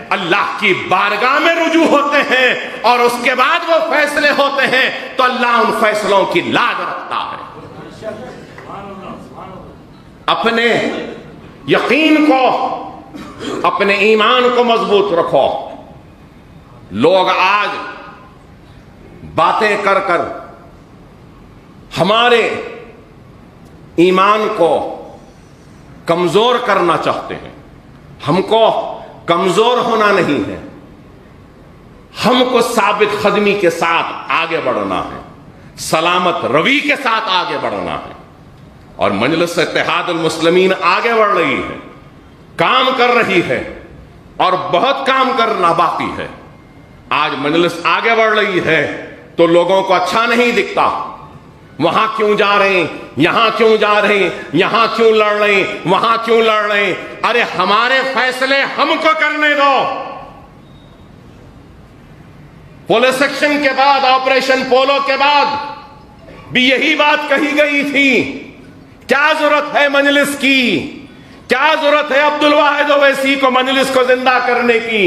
اللہ کی بارگاہ میں رجوع ہوتے ہیں اور اس کے بعد وہ فیصلے ہوتے ہیں تو اللہ ان فیصلوں کی لاج رکھتا ہے۔ اپنے یقین کو، اپنے ایمان کو مضبوط رکھو۔ لوگ آج باتیں کر کر ہمارے ایمان کو کمزور کرنا چاہتے ہیں۔ ہم کو کمزور ہونا نہیں ہے، ہم کو ثابت قدمی کے ساتھ آگے بڑھنا ہے، سلامت روی کے ساتھ آگے بڑھنا ہے۔ اور مجلس اتحاد المسلمین آگے بڑھ رہی ہے، کام کر رہی ہے، اور بہت کام کرنا باقی ہے۔ آج مجلس آگے بڑھ رہی ہے تو لوگوں کو اچھا نہیں دکھتا، وہاں کیوں جا رہے ہیں، یہاں کیوں جا رہے ہیں، یہاں کیوں لڑ رہے ہیں، وہاں کیوں لڑ رہے ہیں۔ ارے ہمارے فیصلے ہم کو کرنے دو۔ پولیس ایکشن کے بعد، آپریشن پولو کے بعد بھی یہی بات کہی گئی تھی۔ کیا ضرورت ہے مجلس کی؟ کیا ضرورت ہے عبد الواحد اویسی کو مجلس کو زندہ کرنے کی؟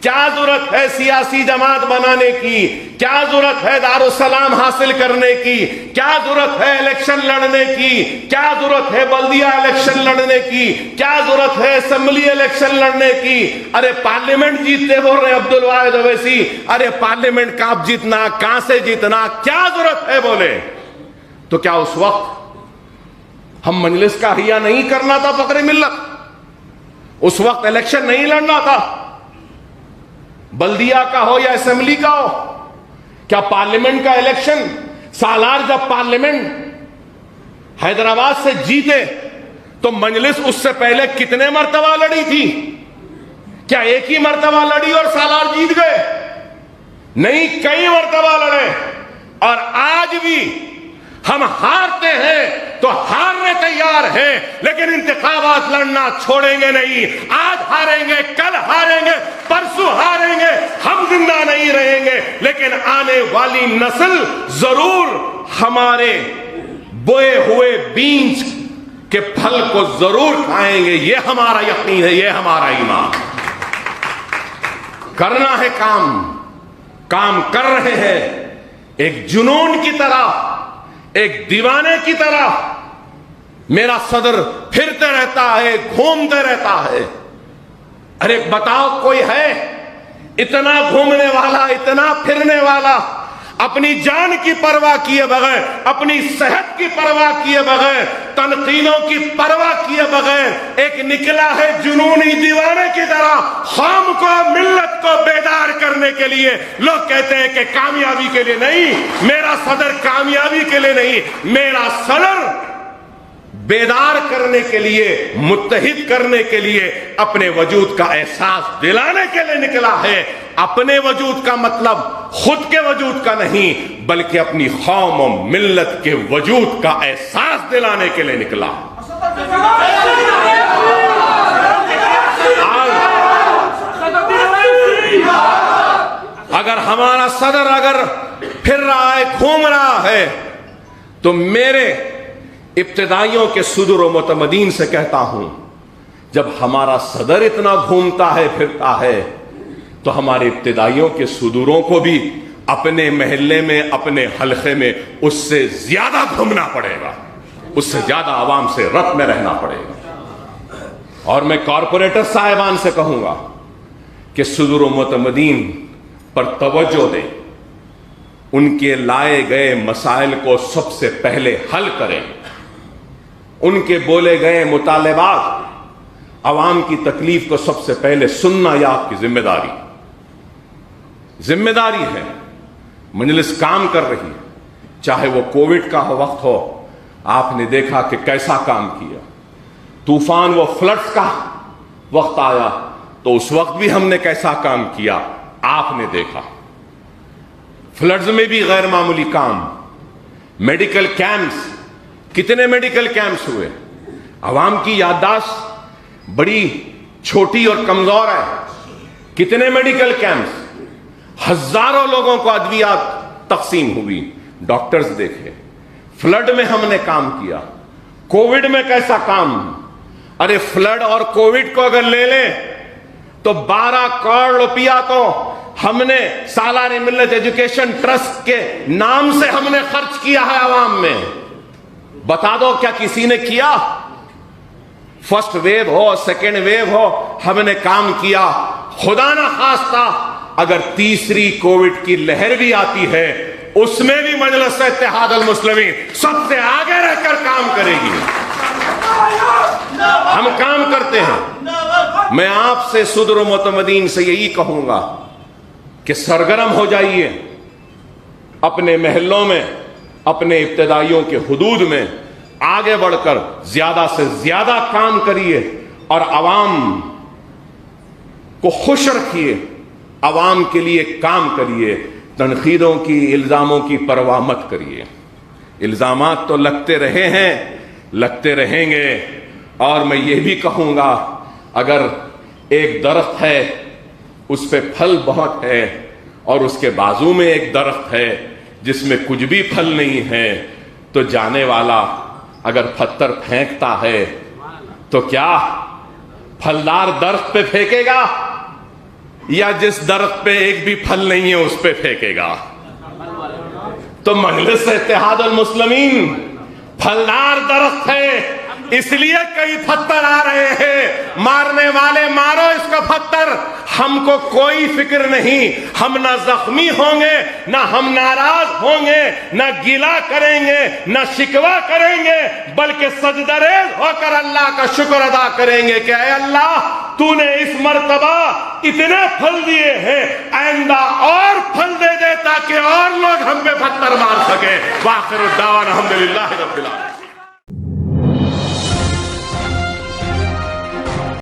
کیا ضرورت ہے سیاسی جماعت بنانے کی؟ کیا ضرورت ہے دارالسلام حاصل کرنے کی؟ کیا ضرورت ہے الیکشن لڑنے کی؟ کیا ضرورت ہے بلدیہ الیکشن لڑنے کی؟ کیا ضرورت ہے اسمبلی الیکشن لڑنے کی؟ ارے پارلیمنٹ جیتتے بول رہے ہیں عبد الواحد اویسی۔ ارے پارلیمنٹ کب جیتنا، کہاں سے جیتنا، کیا ضرورت ہے بولے؟ تو کیا اس وقت ہم مجلس کا احیاء نہیں کرنا تھا فخر ملت؟ اس وقت الیکشن نہیں لڑنا تھا، بلدیہ کا ہو یا اسمبلی کا ہو؟ کیا پارلیمنٹ کا الیکشن، سالار جب پارلیمنٹ حیدرآباد سے جیتے تو مجلس اس سے پہلے کتنے مرتبہ لڑی تھی؟ کیا ایک ہی مرتبہ لڑی اور سالار جیت گئے؟ نہیں، کئی مرتبہ لڑے۔ اور آج بھی ہم ہارتے ہیں تو ہارنے تیار ہیں، لیکن انتخابات لڑنا چھوڑیں گے نہیں۔ آج ہاریں گے، کل ہاریں گے، پرسوں ہاریں گے، ہم زندہ نہیں رہیں گے، لیکن آنے والی نسل ضرور ہمارے بوئے ہوئے بیج کے پھل کو ضرور کھائیں گے۔ یہ ہمارا یقین ہے، یہ ہمارا ایمان۔ کرنا ہے کام کر رہے ہیں، ایک جنون کی طرح، ایک دیوانے کی طرح میرا صدر پھرتے رہتا ہے، گھومتے رہتا ہے۔ ارے بتاؤ، کوئی ہے اتنا گھومنے والا، اتنا پھرنے والا، اپنی جان کی پرواہ کیے بغیر، اپنی صحت کی پرواہ کیے بغیر، تنقیدوں کی پرواہ کیے بغیر ایک نکلا ہے جنونی دیوانے کی طرح قوم کو، ملت کو بیدار کرنے کے لیے۔ لوگ کہتے ہیں کہ کامیابی کے لیے نہیں، میرا صدر کامیابی کے لیے نہیں، میرا صدر بیدار کرنے کے لیے، متحد کرنے کے لیے، اپنے وجود کا احساس دلانے کے لیے نکلا ہے۔ اپنے وجود کا مطلب خود کے وجود کا نہیں، بلکہ اپنی قوم و ملت کے وجود کا احساس دلانے کے لیے نکلا۔ اگر ہمارا صدر اگر پھر رہا ہے، گھوم رہا ہے، تو میرے ابتدائیوں کے صدور و متمدین سے کہتا ہوں، جب ہمارا صدر اتنا گھومتا ہے، پھرتا ہے، تو ہمارے ابتدائیوں کے صدوروں کو بھی اپنے محلے میں، اپنے حلقے میں اس سے زیادہ گھومنا پڑے گا، اس سے زیادہ عوام سے ربط میں رہنا پڑے گا۔ اور میں کارپوریٹر صاحبان سے کہوں گا کہ صدور و متمدین پر توجہ دیں، ان کے لائے گئے مسائل کو سب سے پہلے حل کریں، ان کے بولے گئے مطالبات، عوام کی تکلیف کو سب سے پہلے سننا یہ آپ کی ذمہ داری ہے۔ مجلس کام کر رہی ہے، چاہے وہ کووڈ کا وقت ہو، آپ نے دیکھا کہ کیسا کام کیا۔ طوفان و فلڈز کا وقت آیا تو اس وقت بھی ہم نے کیسا کام کیا، آپ نے دیکھا۔ فلڈز میں بھی غیر معمولی کام، میڈیکل کیمپس، کتنے میڈیکل کیمپس ہوئے۔ عوام کی یادداشت بڑی چھوٹی اور کمزور ہے، کتنے میڈیکل کیمپس، ہزاروں لوگوں کو ادویات تقسیم ہوئی، ڈاکٹرز دیکھے۔ فلڈ میں ہم نے کام کیا، کووڈ میں کیسا کام۔ ارے فلڈ اور کووڈ کو اگر لے لیں تو 12 کروڑ روپیہ تو ہم نے سالانہ ملت ایجوکیشن ٹرسٹ کے نام سے ہم نے خرچ کیا ہے عوام میں. بتا دو کیا کسی نے کیا؟ فرسٹ ویو ہو سیکنڈ ویو ہو ہم نے کام کیا. خدا نہ خواستہ اگر تیسری کووڈ کی لہر بھی آتی ہے اس میں بھی مجلس اتحاد المسلمین سب سے آگے رہ کر کام کرے گی. ہم کام کرتے ہیں. میں آپ سے صدر و معتمدین سے یہی کہوں گا کہ سرگرم ہو جائیے اپنے محلوں میں, اپنے ابتدائیوں کے حدود میں آگے بڑھ کر زیادہ سے زیادہ کام کریے اور عوام کو خوش رکھیے, عوام کے لیے کام کریے. تنقیدوں کی, الزاموں کی پرواہ مت کریے. الزامات تو لگتے رہے ہیں, لگتے رہیں گے. اور میں یہ بھی کہوں گا اگر ایک درخت ہے اس پہ پھل بہت ہے اور اس کے بازو میں ایک درخت ہے جس میں کچھ بھی پھل نہیں ہے تو جانے والا اگر پتھر پھینکتا ہے تو کیا پھلدار درخت پہ پھینکے گا یا جس درخت پہ ایک بھی پھل نہیں ہے اس پہ پھینکے گا؟ تو مجلس اتحاد المسلمین پھلدار درخت ہے, اس لیے کئی پتھر آ رہے ہیں. مارنے والے مارو اس کا پتھر, ہم کو کوئی فکر نہیں. ہم نہ زخمی ہوں گے, نہ ہم ناراض ہوں گے, نہ گیلا کریں گے, نہ شکوہ کریں گے, بلکہ سجدہ ریز ہو کر اللہ کا شکر ادا کریں گے کہ اے اللہ تو نے اس مرتبہ اتنے پھل دیے ہیں, آئندہ اور پھل دے دے تاکہ اور لوگ ہم پہ پتھر مار سکے. وآخر الدعوانا الحمدللہ رب العالمین.